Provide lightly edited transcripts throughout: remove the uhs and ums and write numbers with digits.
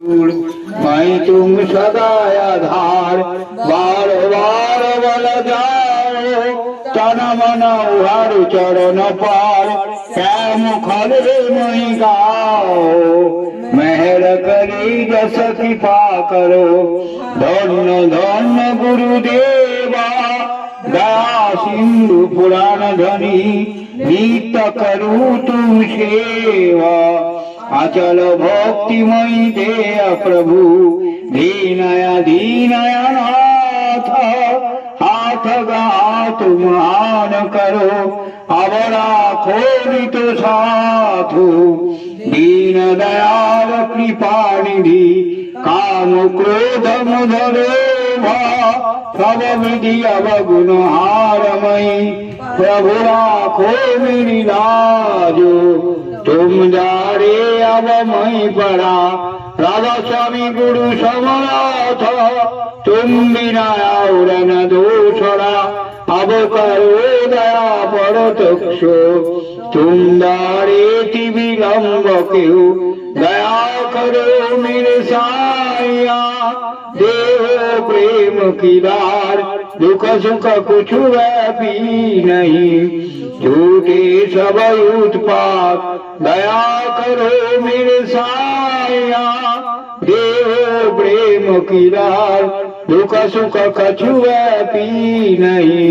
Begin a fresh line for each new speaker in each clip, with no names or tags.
मैं तुम सदा आधार बार बार बल जाओ तन मन उहर चरण पार क्या मुखल मई गाओ मेहर करी जस कृपा करो धन्य धन्य गुरुदेवा दया सिंधु पुराण धनी नित्य करू तुम सेवा अचल भक्तिमयी देय प्रभु दीनया दीनया नाथ हाथ गा तुम आन करो अवरा खोलित साधु दीन दयाल कृपा निधि काम क्रोध मुधरे सब विधि अवगुण हारमयी प्रभु राखो मेरी लाजो तुम जारे अब मई पड़ा राधा स्वामी गुरु समनाथ तुम बिना और न दूसरा अब करो दया पर तक्षो तुम दारे विलम्ब क्यों दया करो मेरे साया देव प्रेम की दार दुख सुख कुछ व्यापी नहीं झूठे सब उत्पात दया करो मेरे साया देव प्रेम की दार दुख सुख कछु व्यापी नहीं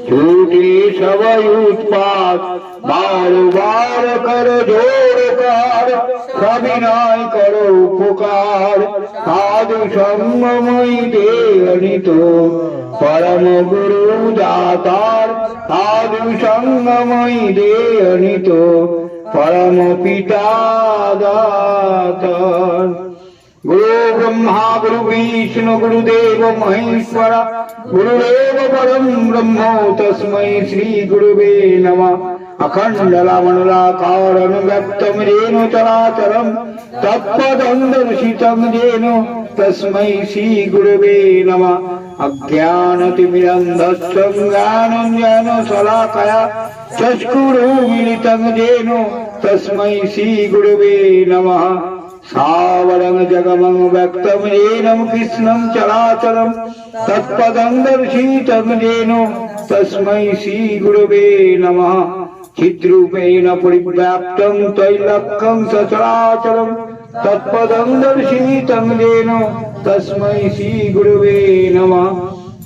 झूठे सब उत्पात बार बार कर जोड़ कर सविनय करो उपकार साधु संगमयी देवनी तो परम गुरु दातार साधु संगमयी देवनी तो परम पिता दातार गुरु ब्रह्मा गुरु विष्णु गुरुदेव महेश्वर गुरुदेव परम ब्रह्म तस्मै श्री गुरुवे नमः अखंड लवणलाकार व्यक्तम रेणु चराचरम तत्पदंदर्शितम जेनो तस्मै श्री गुरुवे नमः अज्ञानतिमिरन्धस्सं ज्ञानञ्जन शलाकया चक्षुरुन्मीलितं येन तस्मै श्री गुरुवे नमः सावरं जगमं व्यक्तं येन कृष्णं चराचरं तत्पदं दर्शितं येन तस्मै श्री गुरुवे नमः चिद्रूपेण परिव्याप्तं त्रैलोक्यं सचराचरं तत्पदं दर्शितं येन तस्मै श्री गुरुवे नमः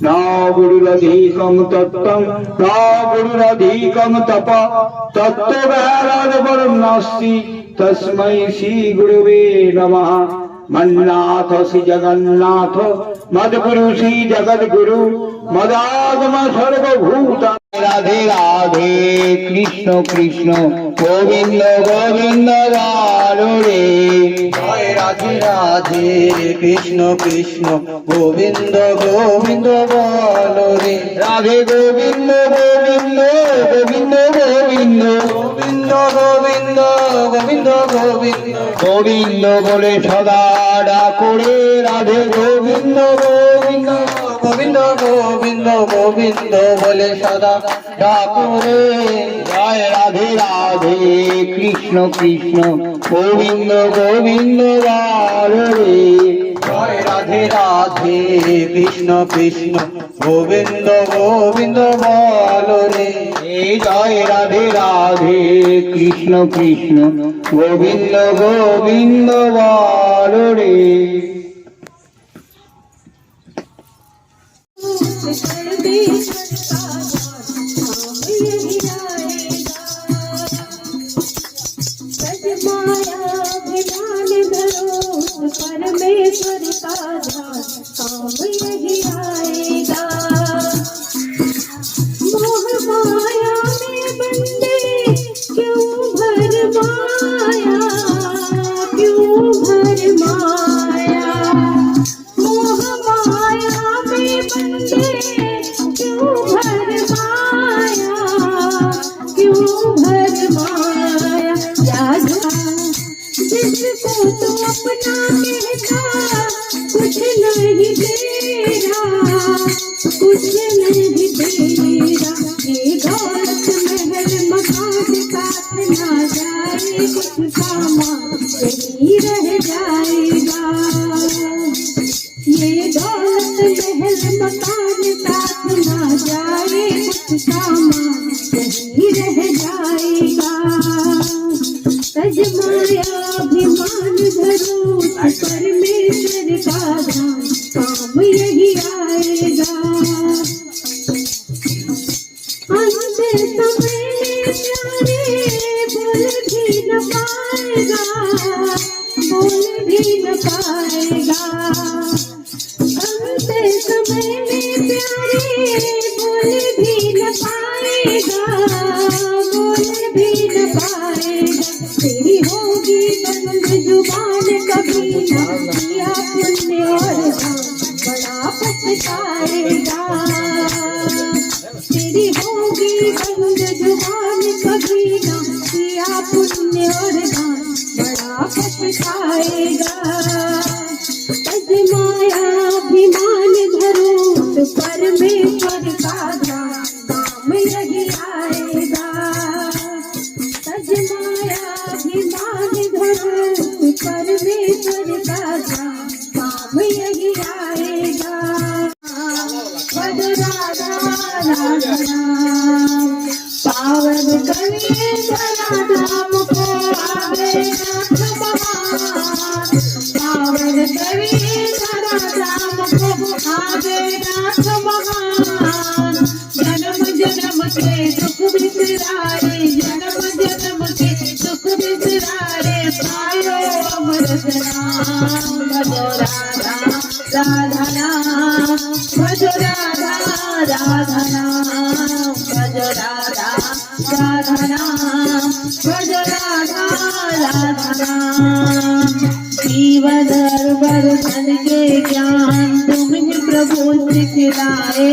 न गुरुरधिकं तत्त्वं न गुरुरधिकं तप तत्त्ववैराग्यपरं नास्ति तस्मै श्री गुरुवे नमः मन्नाथ श्री जगन्नाथ मद्गुरु श्री जगद्गुरु मदागम सर्वभूत राधे राधे कृष्ण कृष्ण गोविंद गोविंद गालो रे जय राधे राधे कृष्ण कृष्ण गोविंद गोविंद गालो रे राधे गोविंद गोविंद गोविंद गोविंद गोविंद गोविंद गोविंद गोविंद गोविंद बोले सदा डाको रे राधे गोविंद गोविंद गोविंद गोविंद गोविंद बोले सदा डाको रे जय राधे राधे कृष्ण कृष्ण गोविंद गोविंद गालो रे जय राधे राधे कृष्ण कृष्ण गोविंद गोविंद गालो रे जय राधे राधे कृष्ण कृष्ण गोविंद गोविंद गालो रे
परमेश्वर का ध्यान काम यही आएगा मोह माया में बंदे क्यों भरमाया मोह माया में बंदे क्यों भरमाया जिसको तू अपना कहता कुछ नहीं तेरा ये दौलत महल मकान साथ ना जाए कुछ सामान यही रह जाएगा का मान यही रह जाएगा। तज माया अभिमान धरो परमेश्वर का ध्यान काम यही आएगा। अंत समय में प्यारे बोल भी न पाएगा, बोल भी न पाएगा। अंत समय में प्यारे बोल भी न पाएगा, बोल भी न पाएगा। तेरी होगी बंद जुबान कभी ना किया पुण्य और दान बड़ा पछताएगा। तेरी होगी बंद जुबान कभी ना किया पुण्य और दान बड़ा पछताएगा। तज माया अभिमान धरो तो परमेश्वर का ध्यान काम यही आएगा। तज माया अभिमान धरो तो परमेश्वर का ध्यान काम यही आएगा। भज राधा राधा नाम पावन करिए धरा धाम को आवे नाथ महान। पावन करिए धरा धाम को आवे नाथ महान। जन्म जन्म के दुख बिसराए, जन्म जन्म के दुख बिसराए पायो अमृत नाम। भजो राधा राधा नाम, भजो राधा राधा नाम, भजो राधा राधा नाम, भजो राधा राधा नाम। जीवन वर्धन के ज्ञान तुम्हें प्रभु सिखलाए।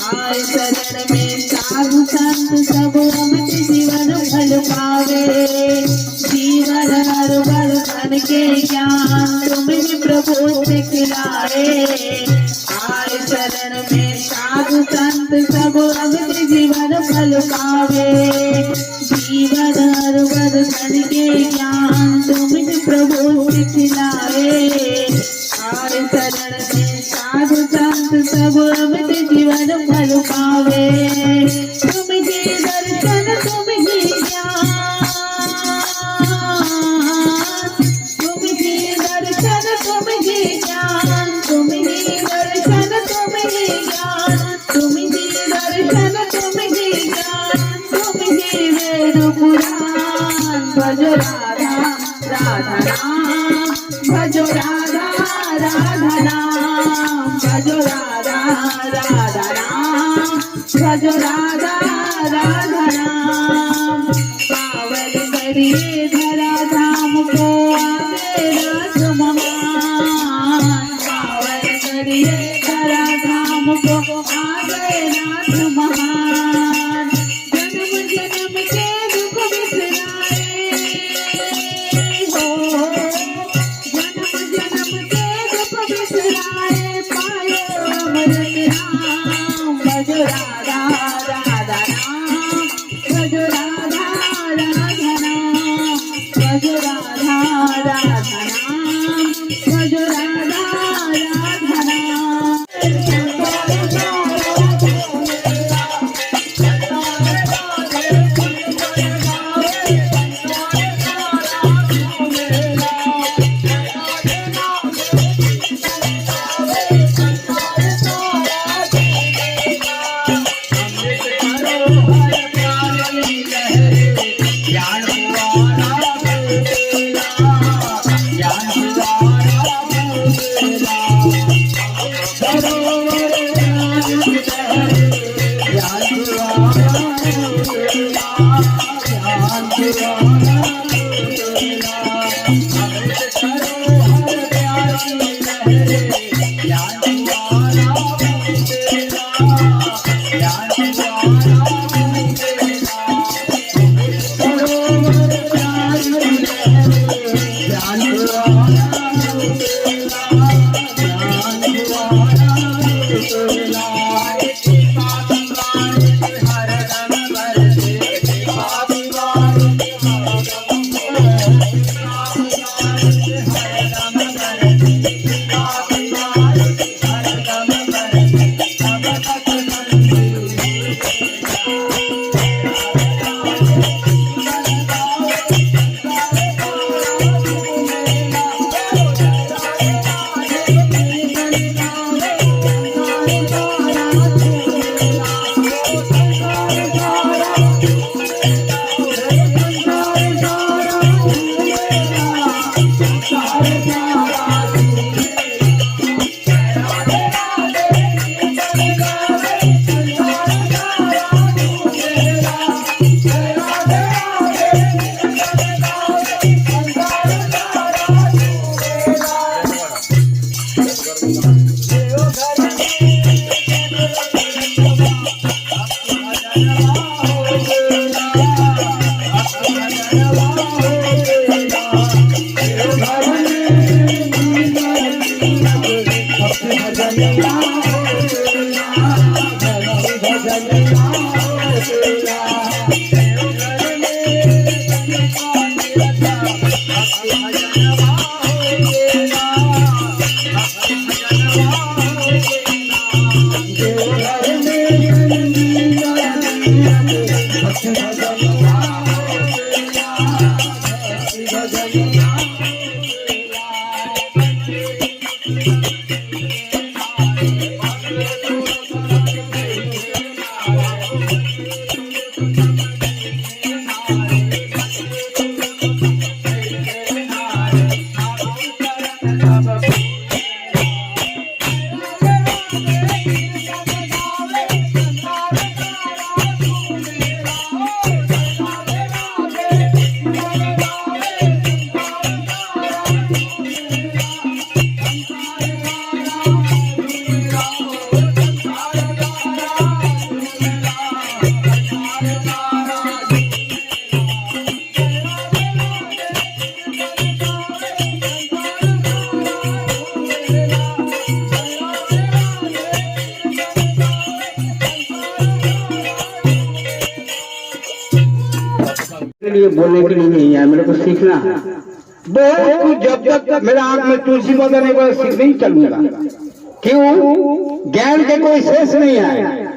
आए शरण में साधु संत सब अमित जीवन फल पावे। जीवन वर्धन के ज्ञान तुम्हें प्रभु सिखलाए। आए शरण में साधु संत सब अमित जीवन फल पावे। जीवन वर्धन के ज्ञान तुम्हें प्रभु सिखलाए। आए शरण में साधु संत सब अमित जीवन फल पावे। तुम्हें दर्शन तुम्हें ज्ञान, तुम्हें दर्शन तुम्हें ज्ञान, तुम्हें दर्शन तुम्हें ज्ञान, तुम्हें दर्शन तुम्हें ज्ञान, तुम्हें वेद पुराण। भजो राधा राधा नाम, भजो राधा राधा नाम, भजो राधा राधा नाम, भजो राधा राधा नाम। पावन करिए धरा धाम को आवे नाथ महान। पावन करिए धरा धाम को आवे नाथ महान। जन्म जन्म के दुख बिसराए हो, जन्म जन्म के दुख बिसराए पायो अमृत नाम। भजो राधा राधा नाम, भजो राधा राधा नाम, भजो राधा राधा नाम, भजो राधा राधा नाम।
बोलने के लिए नहीं है, मेरे को सीखना है बहुत कुछ। जब तक मेरा आंख में तुलसी पौधा नहीं बना सीख नहीं चलूंगा। क्यों? ज्ञान के कोई शेष नहीं है,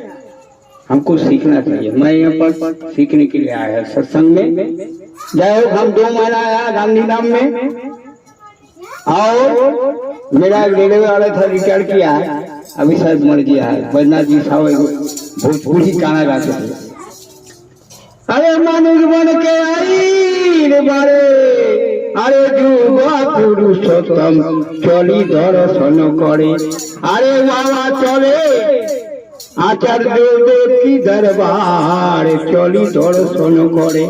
हमको सीखना चाहिए। मैं यहाँ पर सीखने के लिए आया सत्संग में। जय हो, हम 2 महीना आया गांधी धाम में, और मेरा रेलवे वाला था रिटायर किया है, अभी शायद मर गया है। बैजनाथ जी साहब भोजपुरी गाना गाते थे। अरे मनुष्य बन के आई रे बारे, अरे जुवा पुरुषोत्तम चली दर्शन करे। अरे बाबा चले आचार्य देव की दरबार चली दर्शन करे।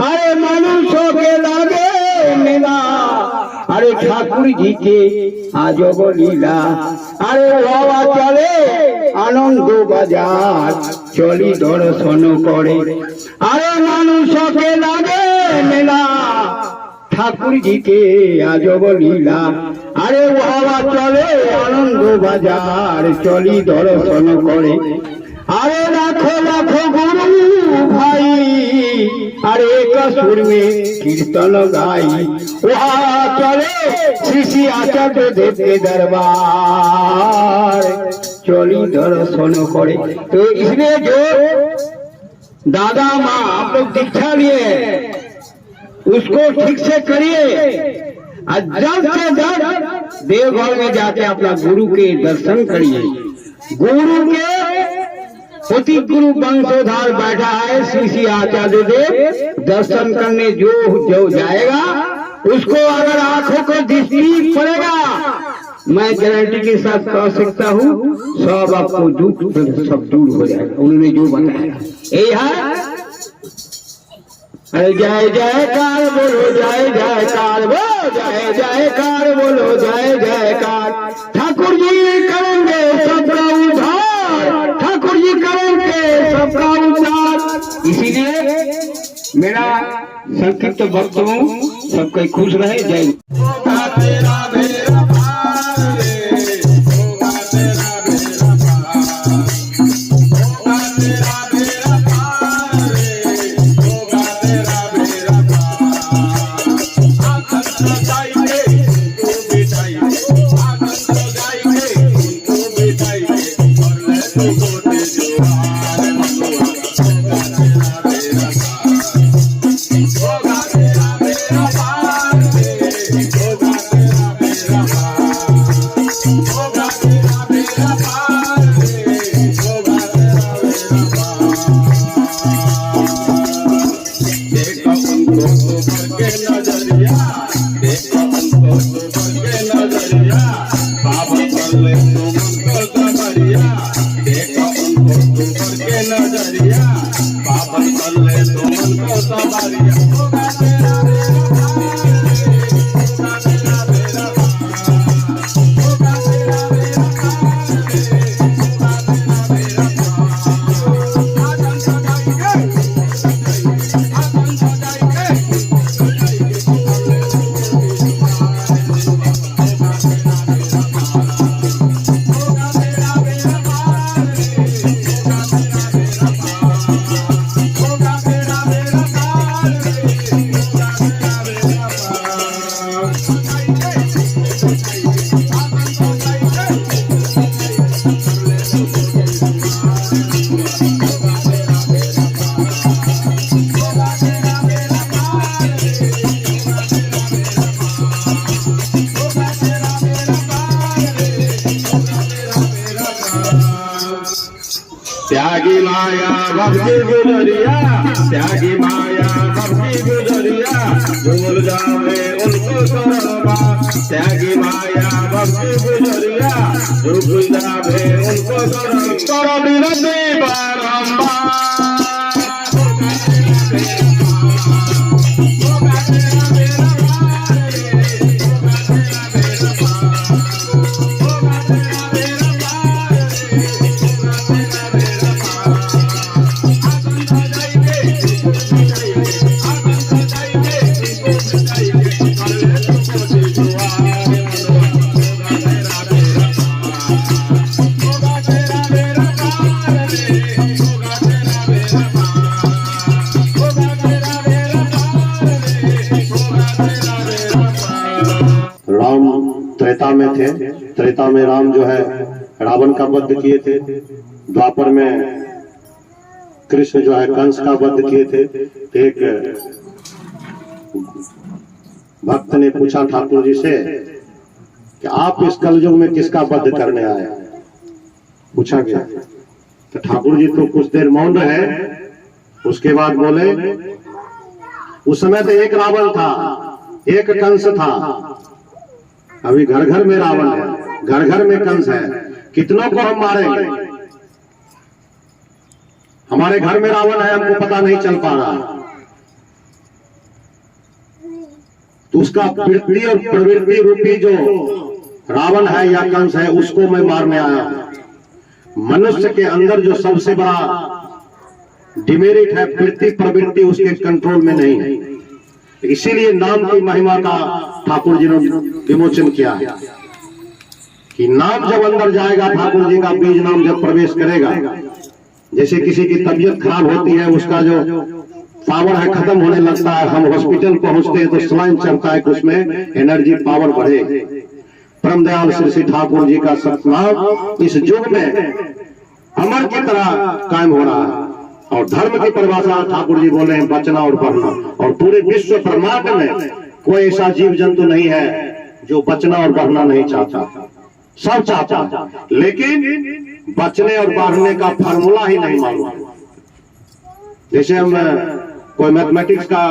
अरे मनुष्य के लागे मेला, अरे ठाकुर जी के आजब लीला। अरे बाबा चले आनंद बाजार चली दर्शन करे। अरे मनुष्य के लागे मेला, ठाकुर जी के आजब लीला। अरे बाबा चले आनंद बाजार चली दर्शन करे। अरे लाखों लाखों गुरु भाई, अरे एक सुर में कीर्तन गाई। वहाँ चले श्री श्री आचार्य देव के दरबार चली दर्शन करे। तो इसलिए जो दादा माँ आप लोग दीक्षा लिए उसको ठीक से करिए। जल्द से जल्द देवघर में जाके अपना गुरु के दर्शन करिए। गुरु के पति गुरु वंशोद्धार बैठा है श्री श्री आचार्य देव। दर्शन करने जो जाएगा उसको अगर आंखों को दृष्टि पड़ेगा, मैं गारंटी के साथ कह सकता हूँ सब आपको दुख सब दूर हो जाएगा। उन्होंने जो बताया यही है। जय जयकार बोलो, जय जयकार बोलो, जय जयकार बोलो, जय जयकार। ठाकुर जी करेंगे सबका उद्धार, ठाकुर जी करेंगे सबका उद्धार। इसीलिए मेरा संक्षिप्त वक्तव्य सबके खुश रहे। जय त्यागी माया भक्ति गुजरिया, त्यागी माया भक्ति गुजरिया, झूल जावे उनको सरबा। त्यागी माया भक्ति गुजरिया, झूल जावे उनको सरबा। विनती बारंबार
त्रेता में थे। त्रेता में राम जो है रावण का वध किए थे। द्वापर में कृष्ण जो है कंस का वध किए थे। एक भक्त ने पूछा ठाकुर जी से कि आप इस कलयुग में किसका वध करने आए, पूछा गया। तो ठाकुर जी तो कुछ देर मौन रहे, उसके बाद बोले उस समय तो एक रावण था, एक कंस था, अभी घर घर में रावण है, घर घर में कंस है, कितनों को हम मारेंगे। हमारे घर में रावण है, हमको पता नहीं चल पा रहा। तो उसका वृत्ति और प्रवृत्ति रूपी जो रावण है या कंस है, उसको मैं मारने आया हूं। मनुष्य के अंदर जो सबसे बड़ा डिमेरिट है, वृत्ति प्रवृत्ति उसके कंट्रोल में नहीं है। इसीलिए नाम की महिमा का ठाकुर जी ने विमोचन किया है कि नाम जब अंदर जाएगा, ठाकुर जी का बीज नाम जब प्रवेश करेगा, जैसे किसी की तबीयत खराब होती है, उसका जो पावर है खत्म होने लगता है, हम हॉस्पिटल पहुंचते हैं तो सलाइन चढ़ता है कि उसमें एनर्जी पावर बढ़े। परम दयाल श्री श्री ठाकुर जी का सतनाम इस युग में अमर की तरह कायम हो रहा है। और धर्म की परिभाषा ठाकुर जी बोले हैं बचना और बढ़ना। और पूरे विश्व ब्रह्मांड में कोई ऐसा जीव जंतु नहीं है जो बचना और बढ़ना नहीं चाहता, सब चाहता है, लेकिन बचने और बढ़ने का फार्मूला ही नहीं मालूम। जैसे हम कोई मैथमेटिक्स का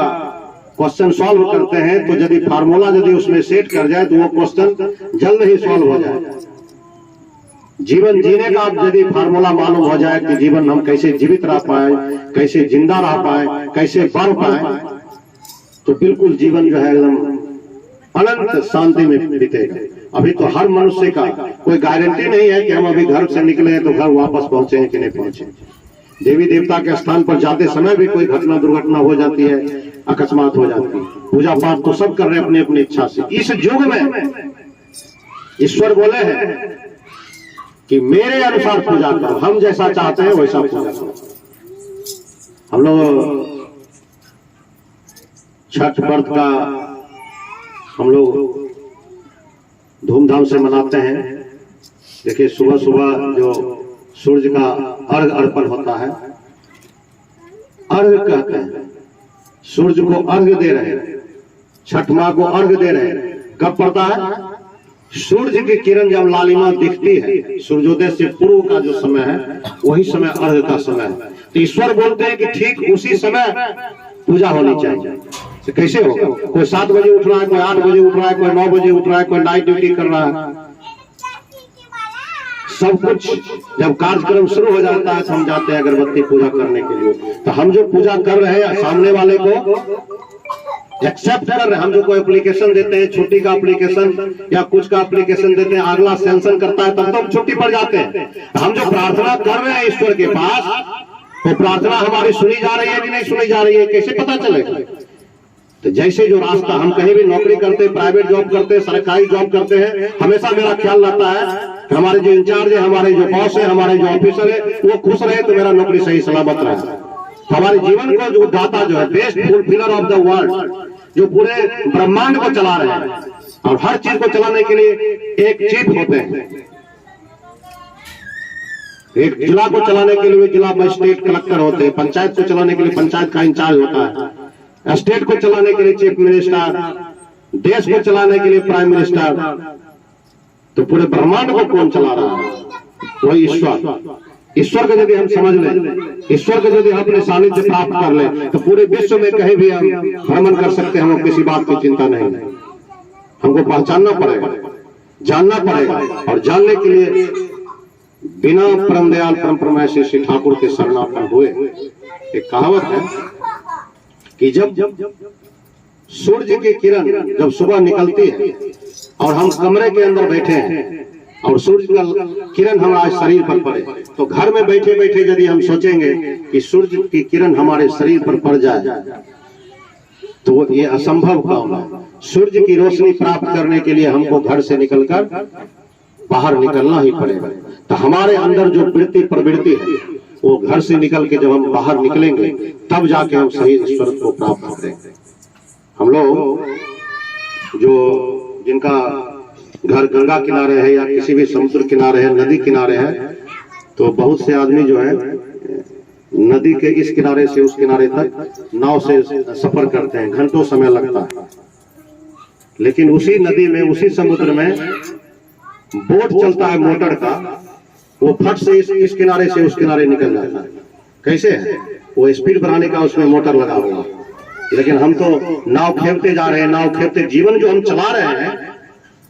क्वेश्चन सॉल्व करते हैं तो यदि फार्मूला यदि उसमें सेट कर जाए तो वो क्वेश्चन जल्द ही सॉल्व हो जाए। जीवन जीने का यदि फार्मूला मालूम हो जाए कि जीवन हम कैसे जीवित रह पाए, कैसे जिंदा रह पाए, कैसे बढ़ पाए, तो बिल्कुल जीवन जो है एकदम अनंत शांति में बीतेगा। अभी तो हर मनुष्य का कोई गारंटी नहीं है कि हम अभी घर से निकले तो घर वापस पहुंचे हैं कि नहीं पहुंचे। देवी देवता के स्थान पर जाते समय भी कोई घटना दुर्घटना हो जाती है, अकस्मात हो जाती है। पूजा पाठ तो सब कर रहे हैं अपनी अपनी इच्छा से। इस युग में ईश्वर बोले हैं कि मेरे अनुसार पूजा करो, हम जैसा चाहते हैं वैसा पूजा करो। हम लोग छठ व्रत का हम लोग धूमधाम से मनाते हैं। देखिए सुबह सुबह जो सूर्य का अर्घ अर्पण होता है, अर्घ कहते हैं, सूर्य को अर्घ दे रहे हैं, छठ माँ को अर्घ दे रहे हैं। कब पड़ता है? सूर्य की किरण जब लालिमा दिखती है, सूर्योदय से पूर्व का जो समय है वही समय अर्घ का समय है। तो ईश्वर बोलते हैं कि ठीक उसी समय पूजा होनी चाहिए। तो कैसे होगा? कोई 7 बजे उठ रहा है, कोई 8 बजे उठ रहा है, कोई 9 बजे उठ रहा है, कोई नाइट ड्यूटी कर रहा है। सब कुछ जब कार्यक्रम शुरू हो जाता है तो हम जाते हैं अगरबत्ती पूजा करने के लिए। तो हम जो पूजा कर रहे हैं सामने वाले को एक्सेप्ट कर रहे हैं। हम जो कोई एप्लीकेशन देते हैं, छुट्टी का एप्लीकेशन या कुछ का एप्लीकेशन देते हैं, अगला सैंक्शन करता है तब तो हम छुट्टी पर जाते हैं। हम जो प्रार्थना कर रहे हैं ईश्वर के पास, वो प्रार्थना हमारी सुनी जा रही है कि नहीं सुनी जा रही है, कैसे पता चलेगा? तो जैसे जो रास्ता, हम कहीं भी नौकरी करते हैं, प्राइवेट जॉब करते हैं, सरकारी जॉब करते हैं, हमेशा मेरा ख्याल रहता है कि हमारे जो इंचार्ज है, हमारे जो बॉस है, हमारे जो ऑफिसर है, वो खुश रहे तो मेरा नौकरी सही सलामत रहे। तो हमारे जीवन को जो दाता जो है, best fulfiller of the world, जो पूरे ब्रह्मांड को चला रहे हैं, और हर चीज को चलाने के लिए एक चीफ होते हैं। एक जिला को चलाने के लिए जिला मजिस्ट्रेट कलेक्टर होते हैं, पंचायत को चलाने के लिए पंचायत का इंचार्ज होता है, स्टेट को चलाने के लिए चीफ मिनिस्टर, देश को चलाने के लिए प्राइम मिनिस्टर। तो पूरे ब्रह्मांड को कौन चला रहा है? वही ईश्वर। ईश्वर को यदि हम समझ लें, ईश्वर को यदि हम अपने सानिध्य प्राप्त कर लें, तो पूरे विश्व में कहीं भी हम भ्रमण कर सकते हैं, हमको किसी बात की चिंता नहीं है। हमको पहचानना पड़ेगा, जानना पड़ेगा, और जानने के लिए बिना परम दयाल परम परमेश्वर श्री ठाकुर के शरणापन्न हुए। एक कहावत है कि जब सूर्य की किरण जब सुबह निकलती है और हम कमरे के अंदर बैठे हैं और सूर्य का किरण हमारे शरीर पर पड़े, तो घर में बैठे बैठे यदि हम सोचेंगे कि सूर्य की किरण हमारे शरीर पर पड़ जाए तो ये असंभव काम है। सूर्य की रोशनी प्राप्त करने के लिए हमको घर से निकलकर बाहर निकलना ही पड़ेगा। तो हमारे अंदर जो वृत्ति प्रवृत्ति है वो घर से निकल के जब हम बाहर निकलेंगे तब जाके हम सही ईश्वर को प्राप्त करेंगे। हम लोग जो जिनका घर गंगा किनारे है या किसी भी समुद्र किनारे है, नदी किनारे है, तो बहुत से आदमी जो है नदी के इस किनारे से उस किनारे तक नाव से सफर करते हैं, घंटों समय लगता है। लेकिन उसी नदी में, उसी समुद्र में बोट चलता है मोटर का, वो फट से इस किनारे से उस किनारे निकल जाता है। कैसे है? वो स्पीड बढ़ाने का उसमें मोटर लगा हुआ। लेकिन हम तो नाव खेपते जा रहे हैं, नाव खेपते, जीवन जो हम चला रहे हैं,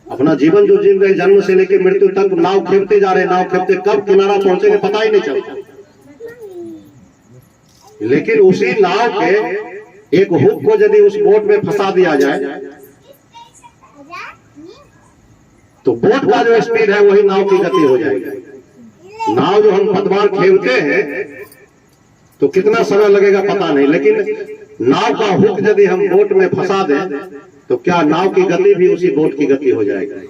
अपना जीवन जो जीव रहे, जन्म से लेकर मृत्यु तक नाव खेपते जा रहे हैं, नाव खेपते कब किनारा पहुंचेंगे पता ही नहीं चलता। लेकिन उसी नाव के एक हुक को यदि उस बोट में फंसा दिया जाए तो बोट का जो स्पीड है वही नाव की गति हो जाएगी। नाव जो हम पतवार खेवते हैं तो कितना समय लगेगा पता नहीं, लेकिन नाव का हुक यदि हम बोट में फंसा दें तो क्या नाव की गति भी उसी बोट की गति हो जाएगी।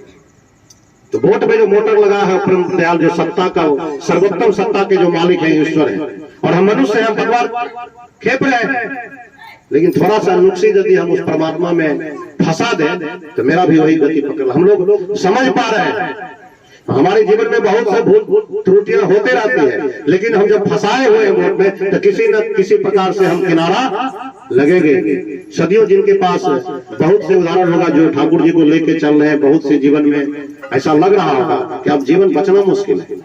तो बोट में जो मोटर लगा है परम दयाल जो सत्ता का, सर्वोत्तम सत्ता के जो मालिक है ईश्वर है, और हम मनुष्य हैं, हम पतवार खेप रहे हैं। लेकिन थोड़ा सा नुक्सी यदि हम उस परमात्मा में फंसा दें तो मेरा भी वही गति पकड़। हम लोग समझ पा रहे हैं, हमारे जीवन में बहुत से भूल त्रुटियां होते रहती है, लेकिन हम जब फंसाए हुए हैं बोट में तो किसी न किसी प्रकार से हम किनारा लगेंगे। सदियों जिनके पास बहुत से उदाहरण होगा जो ठाकुर जी को लेके चल रहे हैं, बहुत से जीवन में ऐसा लग रहा होगा कि अब जीवन बचना मुश्किल है,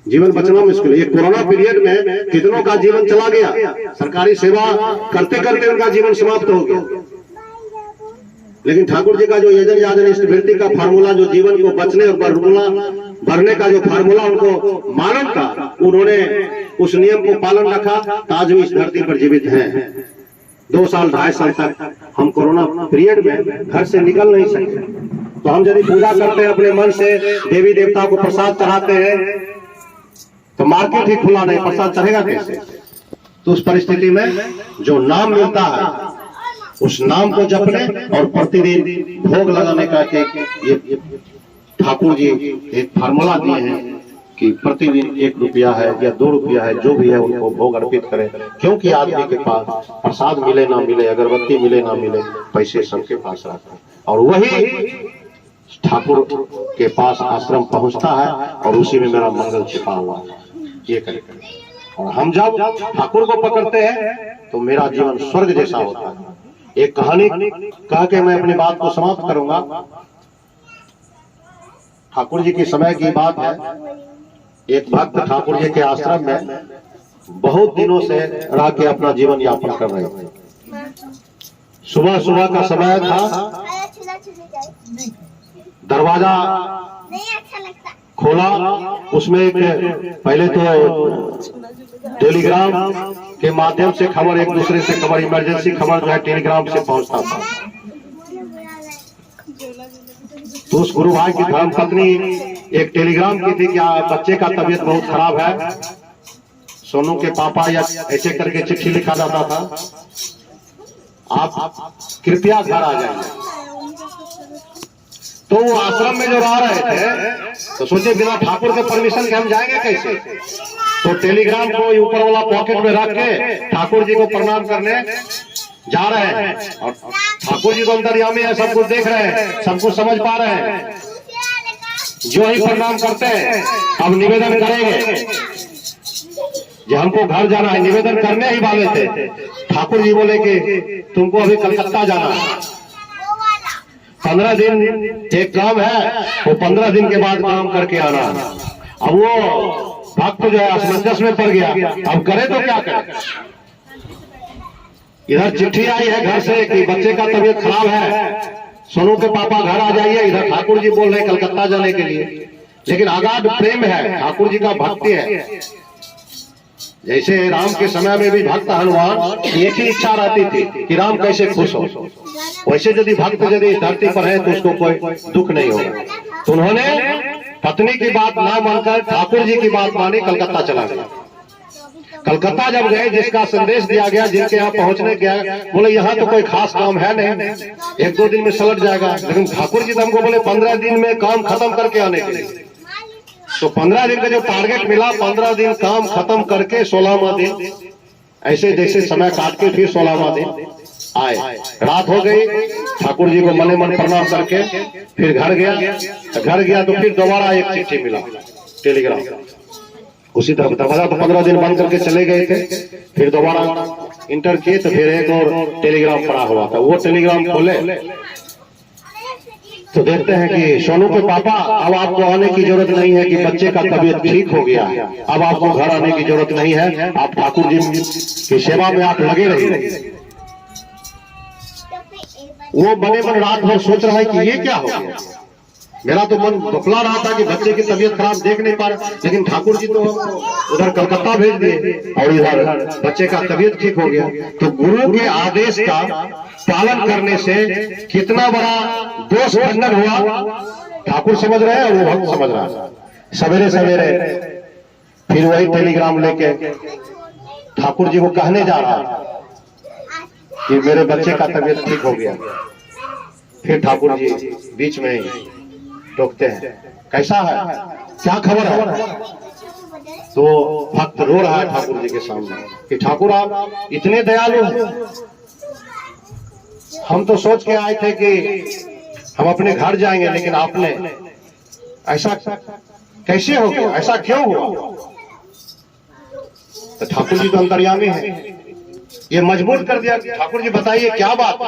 जीवन बचना मुश्किल है। ये कोरोना पीरियड में कितनों का जीवन चला गया, सरकारी सेवा करते करते उनका जीवन समाप्त हो गया। लेकिन ठाकुर जी का जो यजन याजन इष्टवृत्ति का फार्मूला, जो जीवन को बचने और भरने का जो फार्मूला उनको मालूम था, उन्होंने उस नियम को पालन रखा, तो आज भी इस धरती पर जीवित हैं। 2 साल 2.5 साल तक हम कोरोना पीरियड में घर से निकल नहीं सके। तो हम यदि पूजा करते हैं अपने मन से, देवी देवता को प्रसाद चढ़ाते हैं, तो मार्केट ही खुला नहीं, प्रसाद चढ़ेगा कैसे? तो उस परिस्थिति में जो नाम मिलता है उस नाम को जपने और प्रतिदिन भोग लगाने का ये ठाकुर जी एक फार्मूला दिए हैं कि प्रतिदिन 1 रुपया है या 2 रुपया है, जो भी है उनको भोग अर्पित करें। क्योंकि आदमी के पास प्रसाद मिले ना मिले, अगरबत्ती मिले ना मिले, पैसे सबके पास रहते हैं, और वही ठाकुर के पास आश्रम पहुंचता है और उसी में मेरा मंगल छिपा हुआ है। ये करें, और हम जब ठाकुर को पकड़ते हैं तो मेरा जीवन स्वर्ग जैसा होता है। एक कहानी कह के मैं अपनी बात को समाप्त करूंगा। ठाकुर जी के समय की बात है, एक भक्त ठाकुर जी के आश्रम में बहुत दिनों से रह के अपना जीवन यापन कर रहे थे। सुबह सुबह का समय था, दरवाजा खोला, उसमें एक पहले तो टेलीग्राम के माध्यम से खबर, एक दूसरे से खबर, इमरजेंसी खबर जो है टेलीग्राम से पहुंचता था। तो उस गुरु भाई की धर्म पत्नी एक टेलीग्राम की थी कि बच्चे का तबीयत बहुत खराब है, सोनू के पापा, या ऐसे करके चिट्ठी लिखा जाता था, आप कृपया घर आ जाइए। तो वो आश्रम में जो रह रहे थे तो सोचे बिना ठाकुर के परमिशन के हम जाएंगे कैसे। तो टेलीग्राम को ऊपर वाला पॉकेट में रख के ठाकुर जी को प्रणाम करने जा रहे हैं, और ठाकुर जी तो अंतर्यामी है, सब कुछ देख रहे हैं, सब कुछ समझ पा रहे हैं। जो ही प्रणाम करते हैं अब निवेदन करेंगे जो हमको घर जाना है, निवेदन करने ही वाले थे। ठाकुर जी बोले कि तुमको अभी कलकत्ता जाना है, 15 दिन एक काम है, वो 15 दिन के बाद काम करके आना है। अब वो भक्त जो है असमंजस में पड़ गया, अब करे तो क्या करे। इधर चिट्ठी आई है घर से कि बच्चे का तबीयत खराब है, सोनू के पापा घर आ जाइए। इधर ठाकुर जी बोल रहे हैं कलकत्ता जाने के लिए, लेकिन अगाध प्रेम है, ठाकुर जी का भक्ति है। जैसे राम के समय में भी भक्त हनुमान एक ही इच्छा रहती थी कि राम कैसे खुश हो, वैसे यदि भक्त यदि धरती पर है तो उसको कोई दुख नहीं होगा। तो उन्होंने पत्नी की बात ना मानकर ठाकुर जी की बात मानी, कलकत्ता चला गया। कलकत्ता जब गए, जिसका संदेश दिया गया, जिनके यहाँ पहुंचने गया, बोले यहाँ तो कोई खास काम है नहीं, 1-2 दिन में सलट जाएगा। लेकिन ठाकुर जी तो हमको बोले 15 दिन में काम खत्म करके आने के लिए। तो 15 दिन का जो टारगेट मिला, 15 दिन काम खत्म करके 16वां दिन ऐसे जैसे समय काट के फिर 16वां दिन आए। रात हो गई, ठाकुर जी को मने मन प्रणाम करके फिर घर गया। तो फिर दोबारा एक चिट्ठी मिला, टेलीग्राम। उसी तरह दरवाजा तो 15 दिन बंद करके चले गए थे, फिर दोबारा इंटर किए तो फिर एक और टेलीग्राम पड़ा हुआ था। वो टेलीग्राम खोले तो देखते हैं कि सोनू के पापा, अब आपको आने की जरूरत नहीं है कि बच्चे का तबीयत ठीक हो गया है, अब आपको घर आने की जरूरत नहीं है, आप ठाकुर जी की सेवा में आप लगे रहिए। वो बने मन रात भर सोच रहा है कि ये क्या हो गया। मेरा तो मन बफला रहा था कि बच्चे की तबीयत खराब देख नहीं पा रहे, लेकिन ठाकुर जी तो उधर कलकत्ता भेज दिए और इधर बच्चे का तबीयत ठीक हो गया। तो गुरु के आदेश का पालन करने से कितना बड़ा दोष खंडन हुआ, ठाकुर समझ रहे हैं और वो भक्त समझ रहा है। सवेरे सवेरे फिर वही टेलीग्राम लेके ठाकुर जी को कहने जा रहा है कि मेरे बच्चे का तबीयत ठीक हो गया। फिर ठाकुर जी बीच में टोकते हैं, कैसा है, क्या खबर है। तो भक्त रो रहा है ठाकुर जी के सामने कि ठाकुर आप इतने दयालु हैं, हम तो सोच के आए थे कि हम अपने घर जाएंगे, लेकिन आपने ऐसा कैसे हो गया, ऐसा क्यों हुआ। तो ठाकुर जी तो अंतर्यामी है, ये मजबूर कर दिया। ठाकुर जी बताइए क्या बात।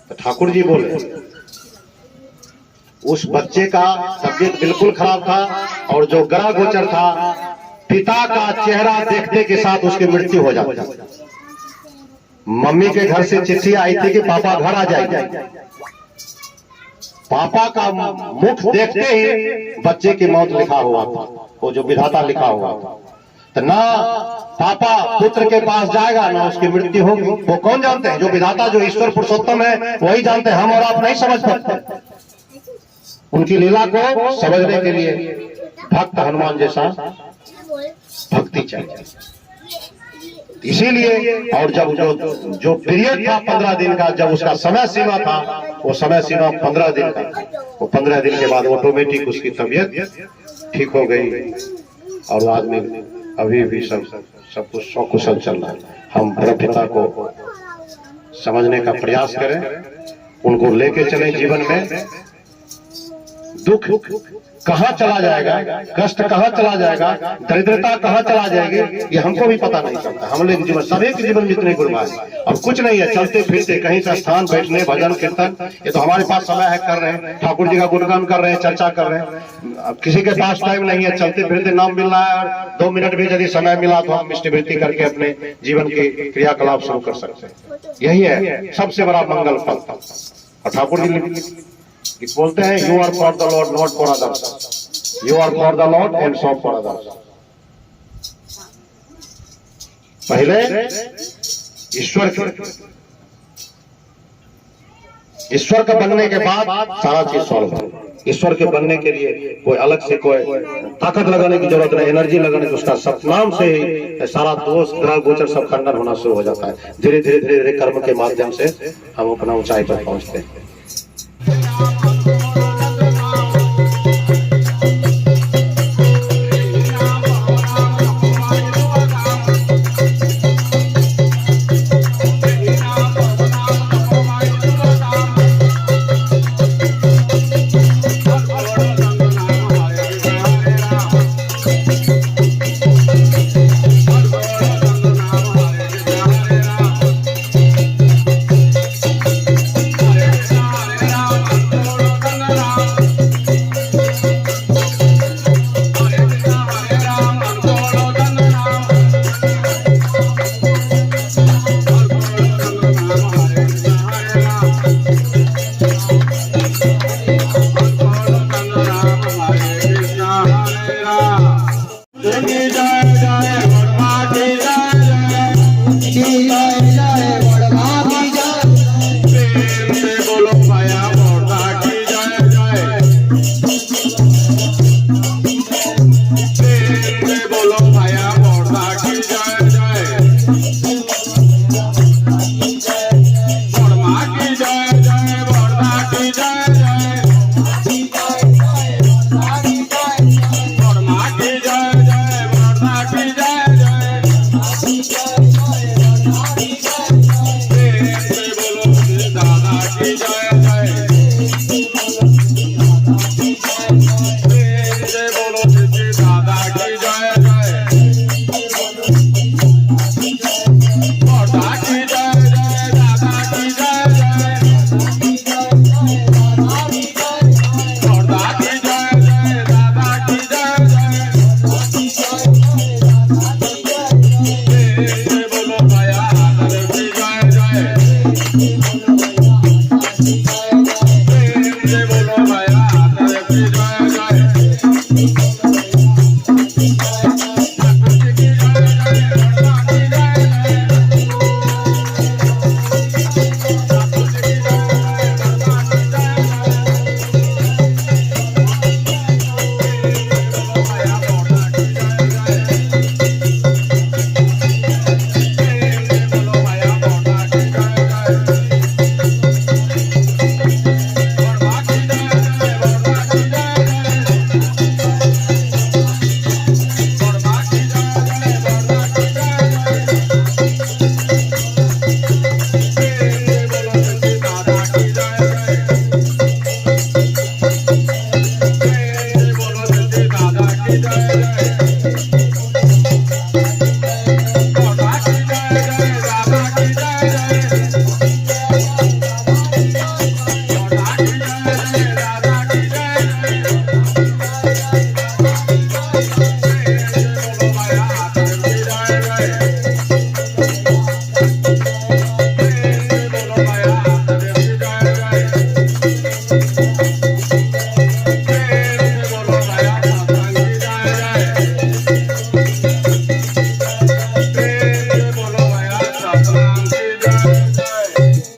तो ठाकुर जी बोले उस बच्चे का तबीयत बिल्कुल खराब था और जो ग्रह गोचर था, पिता का चेहरा देखने के साथ उसकी मृत्यु हो जाती। मम्मी के घर से चिट्ठी आई थी कि पापा घर आ जाएंगे। पापा का मुख देखते ही बच्चे की मौत लिखा हुआ था, वो जो विधाता लिखा हुआ था। तो ना पापा पुत्र के पास जाएगा ना उसकी मृत्यु होगी। वो कौन जानते हैं, जो विधाता जो ईश्वर पुरुषोत्तम है वही जानते हैं, हम और आप नहीं समझ पाते। उनकी लीला को समझने के लिए भक्त हनुमान जैसा भक्ति चाहिए। इसीलिए और जब जो पीरियड था 15 दिन का, जब उसका समय सीमा था, वो समय सीमा 15 दिन का, वो 15 दिन के बाद ऑटोमेटिक उसकी तबीयत ठीक हो गई और वो आदमी अभी भी सब कुछ सकुशल चल रहा है। हम परमपिता को समझने का प्रयास करें, उनको लेके चलें जीवन में। दुख कहाँ चला जाएगा, कष्ट कहाँ चला जाएगा, दरिद्रता कहाँ चला जाएगी, ये हमको भी पता नहीं चलता। हम लोग जीवन, सभी के जीवन में इतने गुणवान है, अब कुछ नहीं है, चलते फिरते कहीं से स्थान बैठने, भजन कीर्तन, ये तो हमारे पास समय है, कर रहे हैं, ठाकुर जी का गुणगान कर रहे हैं, चर्चा कर रहे हैं। अब किसी के पास टाइम नहीं है, चलते फिरते नाम मिल रहा है, और 2 मिनट भी यदि समय मिला तो हम इष्टवृत्ति करके अपने जीवन के क्रियाकलाप शुरू कर सकते हैं। यही है सबसे बड़ा मंगल फल। और ठाकुर जी बोलते हैं, you are for the lord not for others, you are for the lord and so for others. पहले ईश्वर का बनने के बाद सारा चीज सॉल्व है। ईश्वर के बनने के लिए कोई अलग से कोई ताकत लगाने की जरूरत नहीं, एनर्जी लगाने की, उसका सतनाम से ही सारा दोष ग्रह गोचर सब खंडन होना शुरू हो जाता है। धीरे धीरे कर्म के माध्यम से हम अपना ऊंचाई पर पहुंचते हैं।